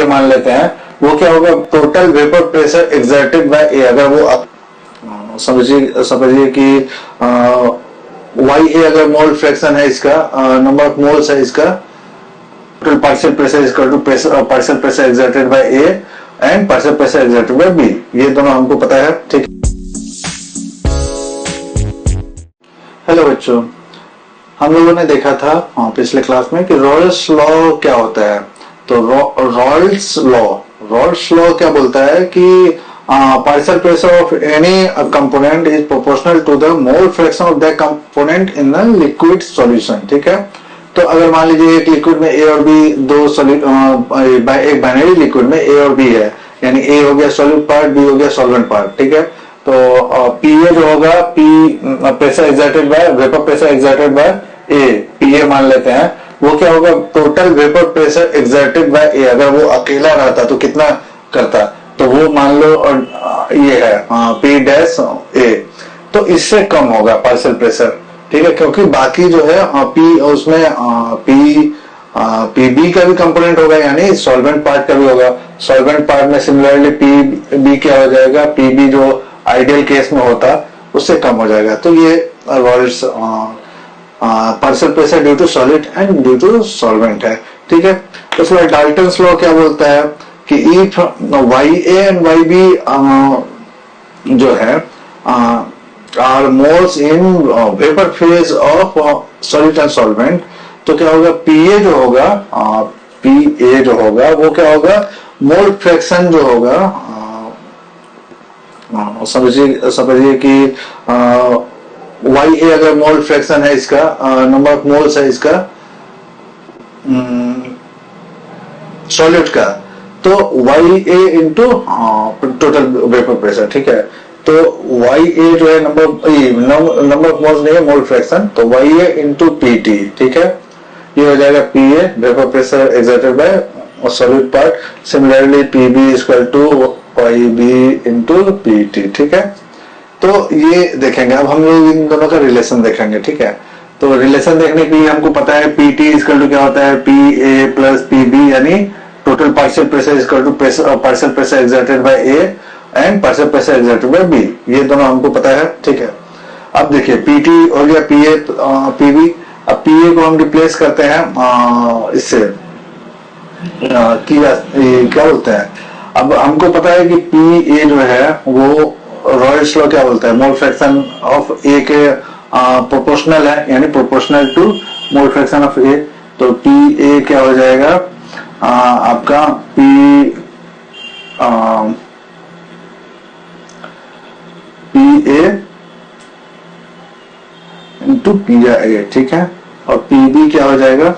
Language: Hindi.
ए मान लेते हैं, वो क्या होगा, total vapour pressure exerted by A. अगर वो समझिए कि वाई ए अगर मोल फ्रैक्शन है इसका, नंबर ऑफ मोल्स है इसका, total partial pressure is equal to partial pressure exerted by A and partial pressure exerted by B. ये दोनों हमको पता है, ठीक। हेलो बच्चों, हम लोगों ने देखा था पिछले क्लास में कि रॉल्स लॉ क्या होता है। तो रॉल्स लॉ क्या बोलता है कि partial pressure of any component is proportional to the mole fraction of that component in the liquid solution, ठीक है। तो अगर मान लीजिए एक लिक्विड में ए और बी एक बाइनरी लिक्विड में ए और बी है, यानी ए हो गया सॉल्यूट पार्ट, बी हो गया सॉल्वेंट पार्ट, ठीक है। तो पीए जो होगा, P pressure exerted by vapour pressure exerted by A, PA मान लेते हैं, वो क्या होगा, total vapour pressure exerted by A. अगर वो अकेला रहता तो कितना करता, तो वो मान लो ये है पी डैश ए, तो इससे कम होगा पार्शियल प्रेशर, ठीक है। क्योंकि बाकी जो है पी उसमें पीबी का भी कंपोनेंट होगा, यानी सॉल्वेंट पार्ट का भी होगा। सॉल्वेंट पार्ट में सिमिलरली पीबी क्या हो जाएगा, पीबी जो आइडियल केस में होता उससे कम हो जाएगा। तो ये Raoult's partial pressure due to solid and due to solvent है, ठीक है। तो उसके बाद डाल्टन्स लॉ क्या बोलता है कि if Y A and Y B जो है are moles in vapour phase of solid and solvent, तो क्या होगा, पीए जो होगा, पीए जो होगा वो क्या होगा, मोल फ्रैक्शन जो होगा, समझिए कि वाई ए अगर मोल फ्रैक्शन है इसका, नंबर ऑफ मोल्स है इसका सॉलिड का, तो Y A into total vapour pressure, ठीक है। तो वाई ए जो है नंबर ऑफ मोल्स नहीं है, मोल फ्रैक्शन, तो Y A into P T, ठीक है। ये हो जाएगा P A vapour pressure exerted by solid part, similarly P B equal to Y B into P T, ठीक है। तो ये देखेंगे, अब हम लोग इन दोनों का रिलेशन देखेंगे, ठीक है। तो रिलेशन देखने के लिए हमको पता है पी टी इक्वल टू क्या होता है, P A plus P B, यानी total partial pressure equal to partial pressure exerted by A and partial pressure exerted by B. ये दोनों हमको पता है, ठीक है। अब देखिए पी टी हो गया पी ए पी बी। अब पी ए को हम रिप्लेस करते हैं इससे क्या बोलते हैं, अब हमको पता है कि पी ए जो है वो रॉल्स लॉ क्या बोलता है, मोल फ्रैक्शन ऑफ ए के प्रोपोर्शनल है, यानी proportional to mole fraction of A. तो पी ए क्या हो जाएगा आपका P A into P A, ठीक है। और पी बी क्या हो जाएगा